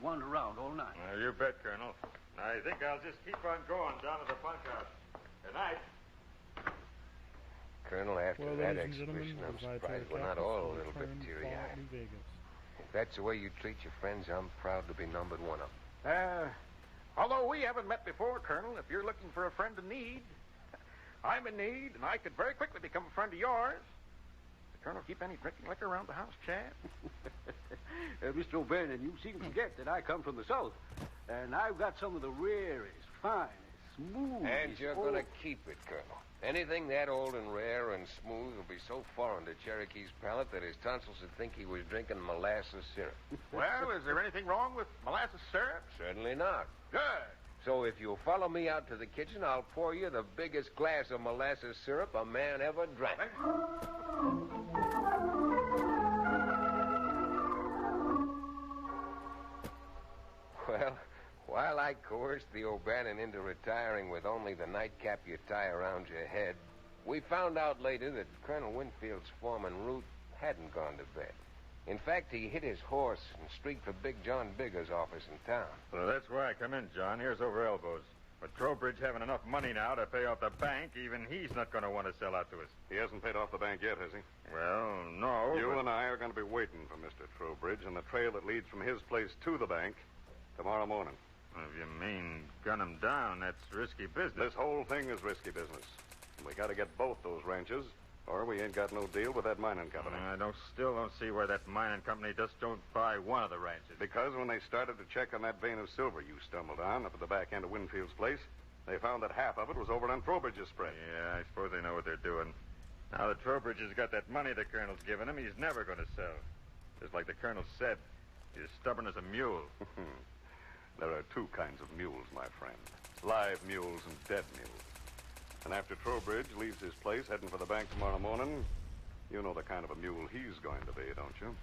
wander around all night. You bet, Colonel. I think I'll just keep on going down to the bunkhouse. Good night. Colonel, after that exhibition, I'm surprised we're not all a little bit teary-eyed. If that's the way you treat your friends, I'm proud to be numbered one of them. Although we haven't met before, Colonel, if you're looking for a friend in need, I'm in need, and I could very quickly become a friend of yours. Does the Colonel keep any drinking liquor around the house, Chad? Mr. O'Bannon, you seem to forget that I come from the South, and I've got some of the rarest, finest, smoothest... And you're going to keep it, Colonel. Anything that old and rare and smooth will be so foreign to Cherokee's palate that his tonsils would think he was drinking molasses syrup. Well, is there anything wrong with molasses syrup? Certainly not. Good. So if you'll follow me out to the kitchen, I'll pour you the biggest glass of molasses syrup a man ever drank. Well, while I coerced the O'Bannon into retiring with only the nightcap you tie around your head, we found out later that Colonel Winfield's foreman, Root, hadn't gone to bed. In fact, he hit his horse and streaked for Big John Bigger's office in town. Well, that's where I come in, John. Here's over elbows. With Trowbridge having enough money now to pay off the bank, even he's not going to want to sell out to us. He hasn't paid off the bank yet, has he? Well, no. You and I are going to be waiting for Mr. Trowbridge on the trail that leads from his place to the bank tomorrow morning. If you mean gun him down, that's risky business. This whole thing is risky business. And we got to get both those ranches, or we ain't got no deal with that mining company. I still don't see why that mining company just don't buy one of the ranches. Because when they started to check on that vein of silver you stumbled on up at the back end of Winfield's place, they found that half of it was over on Trowbridge's spread. Yeah, I suppose they know what they're doing. Now that Trowbridge has got that money the Colonel's given him, he's never going to sell. Just like the Colonel said, he's as stubborn as a mule. There are two kinds of mules, my friend. Live mules and dead mules. And after Trowbridge leaves his place heading for the bank tomorrow morning, you know the kind of a mule he's going to be, don't you?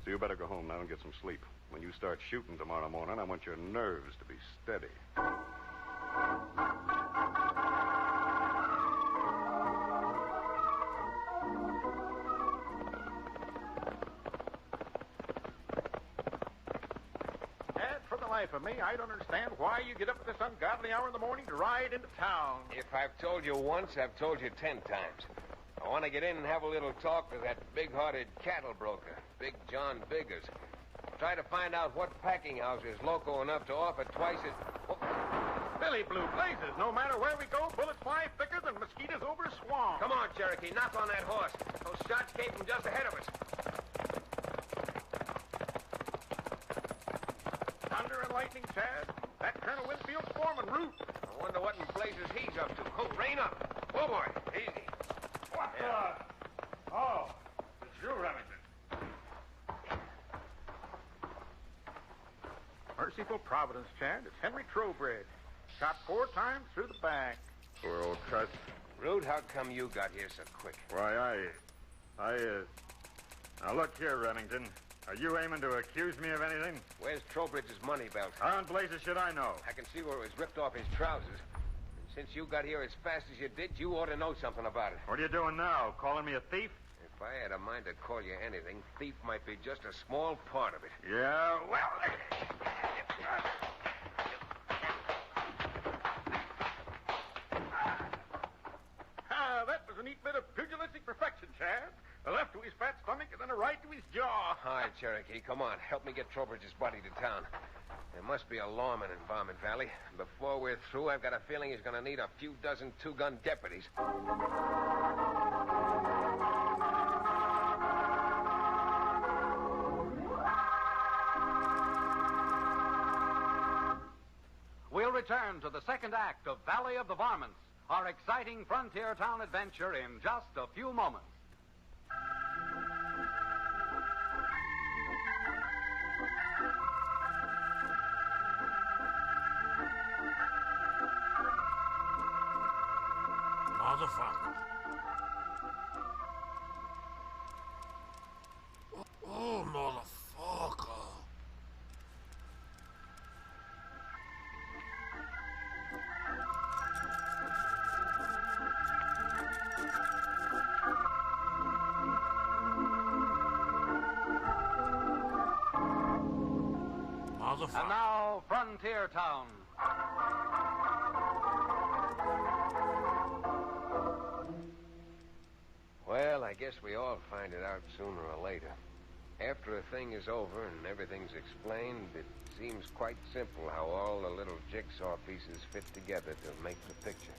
So you better go home now and get some sleep. When you start shooting tomorrow morning, I want your nerves to be steady. Life of me, I don't understand why you get up at this ungodly hour in the morning to ride into town. If I've told you once, I've told you 10 times. I want to get in and have a little talk with that big-hearted cattle broker, Big John Biggers. Try to find out what packing house is local enough to offer twice as... Oh. Billy Blue Blazes, no matter where we go, bullets fly thicker than mosquitoes over a swamp. Come on, Cherokee, knock on that horse. Those shots came from just ahead of us. Thunder and lightning, Chad. That Colonel Winfield's foreman, Root. I wonder what in blazes he's up to. Oh, rein up. Oh, boy. Easy. What the... Oh, it's you, Remington. Merciful Providence, Chad. It's Henry Trowbridge. Shot 4 times through the back. Poor old cuss. Root, how come you got here so quick? Why, Now, look here, Remington. Are you aiming to accuse me of anything? Where's Trowbridge's money belt? How in blazes should I know? I can see where it was ripped off his trousers. And since you got here as fast as you did, you ought to know something about it. What are you doing now? Calling me a thief? If I had a mind to call you anything, thief might be just a small part of it. Yeah, well... That was a neat bit of pugilistic perfection, Chad. A left to his fat stomach and then a right to his jaw. All right, Cherokee, come on. Help me get Trowbridge's body to town. There must be a lawman in Varmint Valley. Before we're through, I've got a feeling he's going to need a few dozen two-gun deputies. We'll return to the second act of Valley of the Varmints, our exciting frontier town adventure, in just a few moments. Motherfucker. Oh, motherfucker. Motherfucker. And now, Frontier Town. Well, I guess we all find it out sooner or later. After a thing is over and everything's explained, it seems quite simple how all the little jigsaw pieces fit together to make the picture.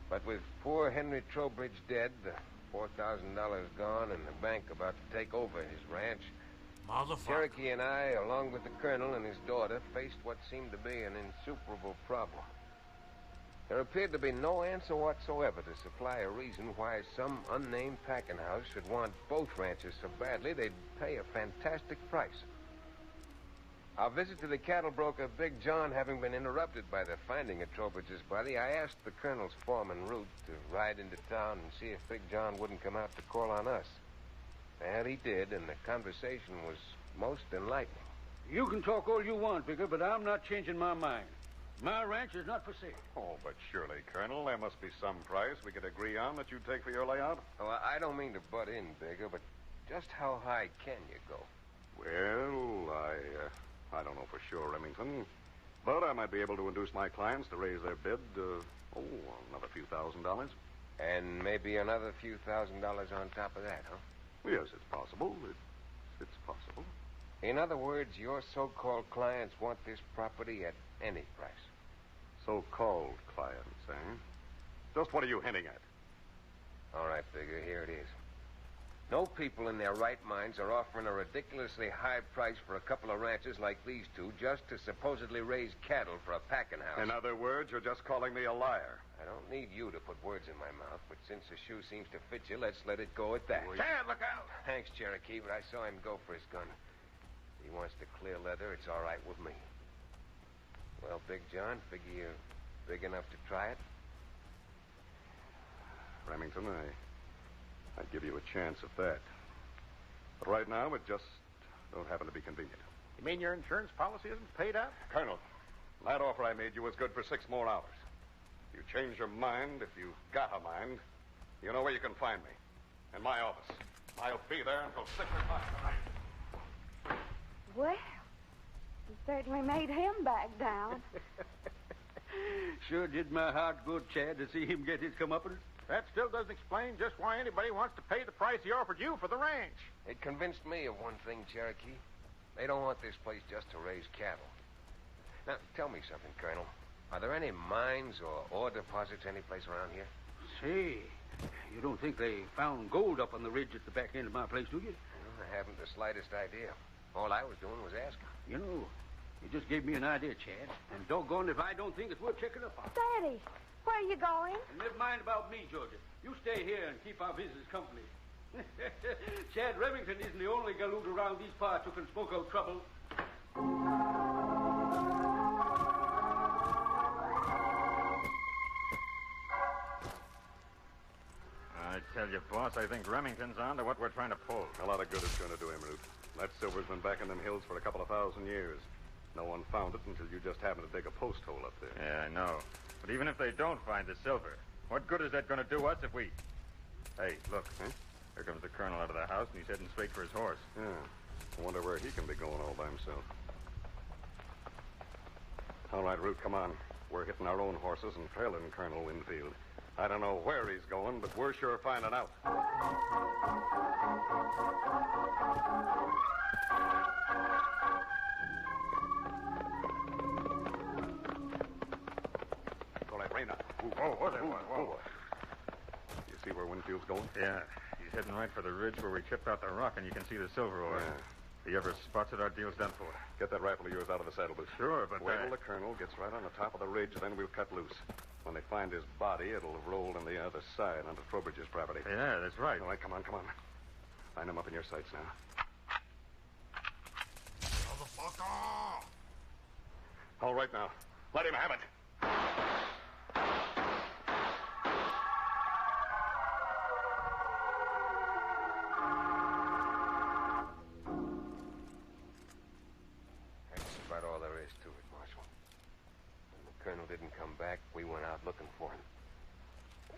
But with poor Henry Trowbridge dead, the $4,000 gone, and the bank about to take over his ranch, Motherfucker. Cherokee and I, along with the colonel and his daughter, faced what seemed to be an insuperable problem. There appeared to be no answer whatsoever to supply a reason why some unnamed packing house should want both ranches so badly they'd pay a fantastic price. Our visit to the cattle broker, Big John, having been interrupted by the finding of Trowbridge's body, I asked the colonel's foreman, Root, to ride into town and see if Big John wouldn't come out to call on us. And he did, and the conversation was most enlightening. You can talk all you want, Bigger, but I'm not changing my mind. My ranch is not for sale. Oh, but surely, Colonel, there must be some price we could agree on that you'd take for your layout. Oh, I don't mean to butt in, Bigger, but just how high can you go? Well, I don't know for sure, Remington. But I might be able to induce my clients to raise their bid, another few $1,000s. And maybe another few $1,000s on top of that, huh? Yes, it's possible. It's possible. In other words, your so-called clients want this property at any price. So-called clients, eh? Just what are you hinting at? All right, Bigger, here it is. No people in their right minds are offering a ridiculously high price for a couple of ranches like these two just to supposedly raise cattle for a packing house. In other words, you're just calling me a liar. I don't need you to put words in my mouth, but since the shoe seems to fit you, let's let it go at that. Chad, look out! Thanks, Cherokee, but I saw him go for his gun. If he wants to clear leather, it's all right with me. Well, Big John, figure you're big enough to try it? Remington, I'd give you a chance at that. But right now, it just don't happen to be convenient. You mean your insurance policy isn't paid out? Colonel, that offer I made you was good for 6 more hours. If you change your mind, if you've got a mind, you know where you can find me. In my office. I'll be there until 6 o'clock tonight. Well, you certainly made him back down. Sure did my heart good, Chad, to see him get his comeuppance. That still doesn't explain just why anybody wants to pay the price he offered you for the ranch. It convinced me of one thing, Cherokee. They don't want this place just to raise cattle. Now, tell me something, Colonel. Are there any mines or ore deposits anyplace around here? Say, you don't think they found gold up on the ridge at the back end of my place, do you? Well, I haven't the slightest idea. All I was doing was asking. You know, you just gave me an idea, Chad. And doggone if I don't think it's worth checking up on. Daddy, where are you going? And never mind about me, Georgia. You stay here and keep our visitors company. Chad Remington isn't the only galoot around these parts who can smoke out trouble. I tell you, boss, I think Remington's on to what we're trying to pull. A lot of good it's going to do him, Root. That silver's been back in them hills for a couple of 1,000 years. No one found it until you just happened to dig a post hole up there. Yeah, I know. But even if they don't find the silver, what good is that going to do us if we... Hey, look. Huh? Here comes the colonel out of the house, and he's heading straight for his horse. Yeah. I wonder where he can be going all by himself. All right, Root, come on. We're hitting our own horses and trailing Colonel Winfield. I don't know where he's going, but we're sure finding out. All right, Raina. Whoa. You see where Winfield's going? Yeah, he's heading right for the ridge where we chipped out the rock, and you can see the silver ore. Yeah. If he ever spots it, our deal's done for. Get that rifle of yours out of the saddle, Boots. Sure, but... Wait till the colonel gets right on the top of the ridge, then we'll cut loose. When they find his body, it'll have rolled on the other side onto Trowbridge's property. Yeah, that's right. All right, come on. Line them up in your sights now. Motherfucker! All right now. Let him have it. That's about all there is to it, Marshal. When the colonel didn't come back, we went out looking for him.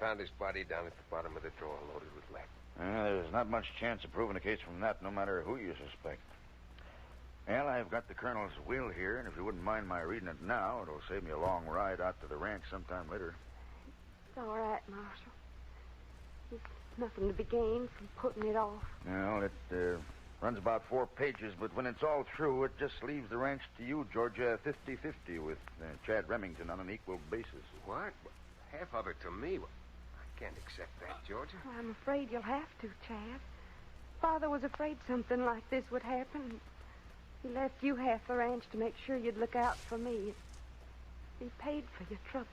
Found his body down at the bottom of the drawer, loaded with lead. There's not much chance of proving a case from that, no matter who you suspect. Well, I've got the Colonel's will here, and if you wouldn't mind my reading it now, it'll save me a long ride out to the ranch sometime later. It's all right, Marshal. There's nothing to be gained from putting it off. Well, it runs about 4 pages, but when it's all through, it just leaves the ranch to you, Georgia, 50-50, with Chad Remington on an equal basis. What? Half of it to me? I can't accept that, Georgia. Well, I'm afraid you'll have to, Chad. Father was afraid something like this would happen. He left you half the ranch to make sure you'd look out for me. He paid for your trouble.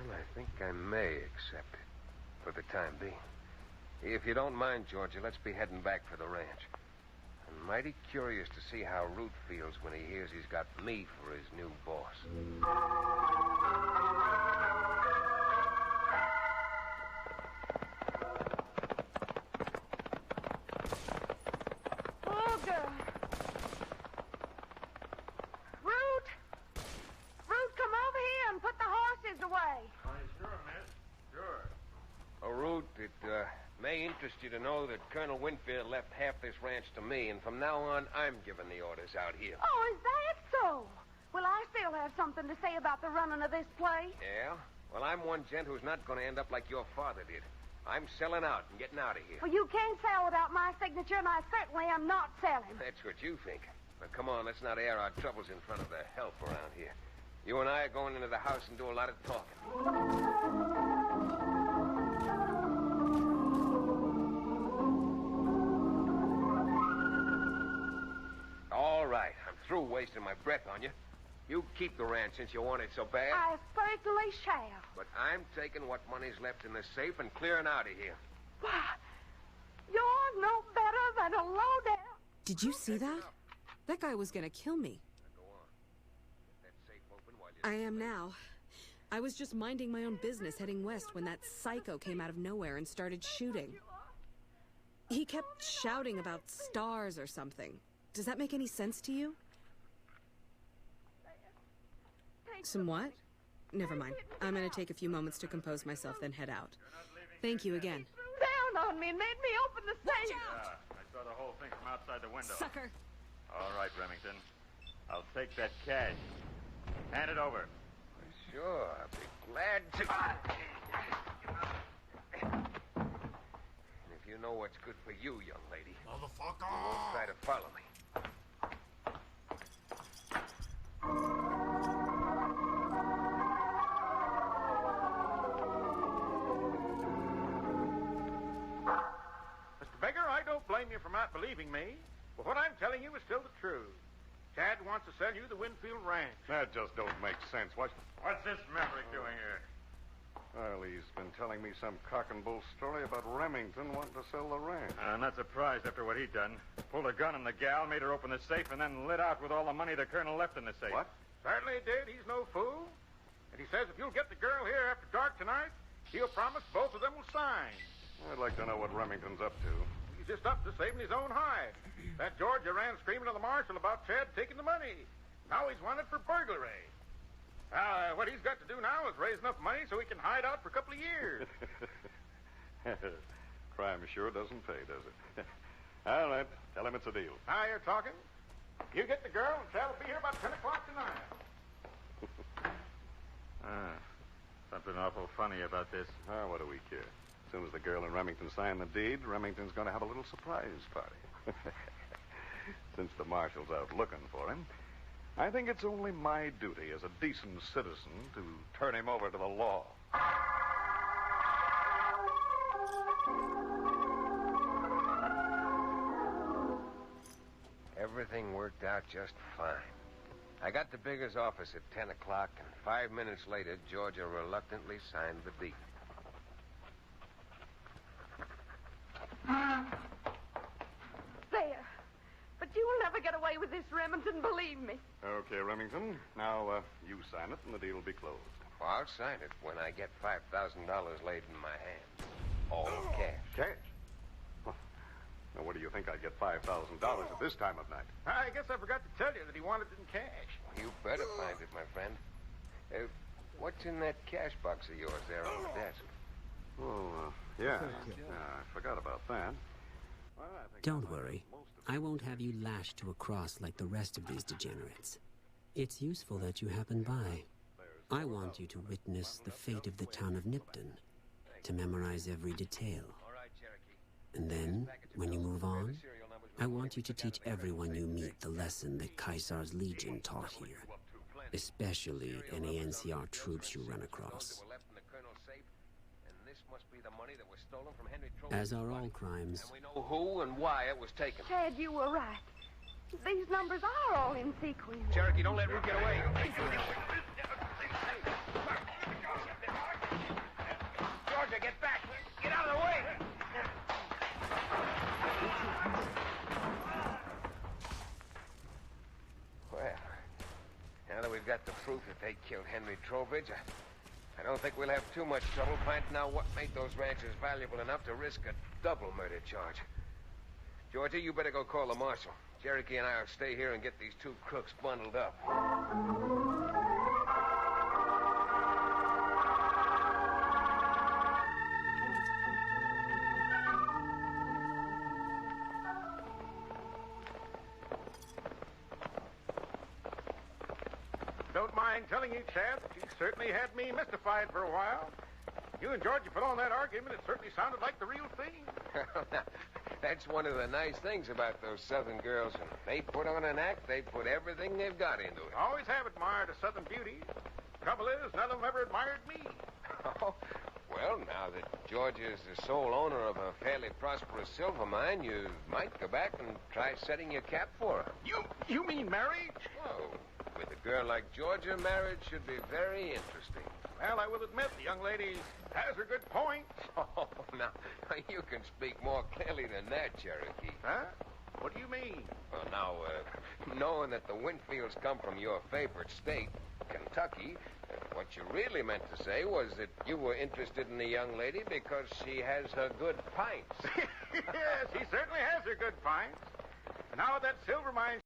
Well, I think I may accept it, for the time being. If you don't mind, Georgia, let's be heading back for the ranch. I'm mighty curious to see how Root feels when he hears he's got me for his new boss. Interest you to know that Colonel Winfield left half this ranch to me, and from now on, I'm giving the orders out here. Oh, is that so? Well, I still have something to say about the running of this place. Yeah? Well, I'm one gent who's not going to end up like your father did. I'm selling out and getting out of here. Well, you can't sell without my signature, and I certainly am not selling. That's what you think. But come on, let's not air our troubles in front of the help around here. You and I are going into the house and do a lot of talking. All right, I'm through wasting my breath on you. You keep the ranch since you want it so bad. I certainly shall. But I'm taking what money's left in the safe and clearing out of here. Why, you're no better than a lowdown. Did you see that? That guy was going to kill me. Go on. Get that safe open while I am now. I was just minding my own business heading west when that psycho came out of nowhere and started shooting. He kept shouting about stars or something. Does that make any sense to you? Some what? Never mind. I'm going to take a few moments to compose myself, then head out. Thank you again. Down on me and made me open the safe. I saw the whole thing from outside the window. Sucker! All right, Remington. I'll take that cash. Hand it over. Sure, I'll be glad to. And if you know what's good for you, young lady, Motherfucker! you won't try to follow me. Mr. Beggar, I don't blame you for not believing me, but what I'm telling you is still the truth. Chad wants to sell you the Winfield Ranch. That just don't make sense. What's this maverick doing here? Well, he's been telling me some cock and bull story about Remington wanting to sell the ranch. I'm not surprised after what he'd done. Pulled a gun on the gal, made her open the safe, and then lit out with all the money the colonel left in the safe. What? Certainly he did. He's no fool. And he says if you'll get the girl here after dark tonight, he'll promise both of them will sign. I'd like to know what Remington's up to. He's just up to saving his own hide. That Georgia ran screaming to the marshal about Chad taking the money. Now he's wanted for burglary. What he's got to do now is raise enough money so he can hide out for a couple of years. Crime sure doesn't pay, does it? All right, tell him it's a deal. Now you're talking. You get the girl, and Chad will be here about 10 o'clock tonight. Something awful funny about this. What do we care? As soon as the girl and Remington sign the deed, Remington's going to have a little surprise party. Since the marshal's out looking for him, I think it's only my duty as a decent citizen to turn him over to the law. Everything worked out just fine. I got to Bigger's office at 10 o'clock, and 5 minutes later, Georgia reluctantly signed the deed. There. But you will never get away with this, Remington, believe me. Okay, Remington. Now, you sign it, and the deal will be closed. Well, I'll sign it when I get $5,000 laid in my hands. All cash. Cash? Now, what do you think I'd get $5,000 at this time of night? I guess I forgot to tell you that he wanted it in cash. You better find it, my friend. What's in that cash box of yours there on the desk? Oh, yeah. I forgot about that. Well, I think Don't worry. I won't have you lashed to a cross like the rest of these degenerates. It's useful that you happen by. I want you to witness the fate of the town of Nipton, to memorize every detail. And then, when you move on, I want you to teach everyone you meet the lesson that Caesar's Legion taught here, especially any NCR troops you run across. As are all crimes. And we know who and why it was taken. Chad, you were right. These numbers are all in sequence. Cherokee, don't let Root get away. Georgia, get back. Get out of the way. Well, now that we've got the proof that they killed Henry Trowbridge, I don't think we'll have too much trouble finding out what made those ranchers valuable enough to risk a double murder charge. Georgia, you better go call the marshal. Cherokee and I will stay here and get these two crooks bundled up. Don't mind telling you, Chad, that you certainly had me mystified for a while. You and Georgia put on that argument. It certainly sounded like the real thing. That's one of the nice things about those Southern girls. When they put on an act, they put everything they've got into it. Always have admired a Southern beauty. Trouble is, none of them ever admired me. Oh, well, now that Georgia is the sole owner of a fairly prosperous silver mine, you might go back and try setting your cap for her. You mean marriage? Oh, with a girl like Georgia, marriage should be very interesting. Well, I will admit the young lady has her good points. Oh, now, you can speak more clearly than that, Cherokee. Huh? What do you mean? Well, now, knowing that the Winfields come from your favorite state, Kentucky, what you really meant to say was that you were interested in the young lady because she has her good pints. Yes, she certainly has her good pints. Now that silver mine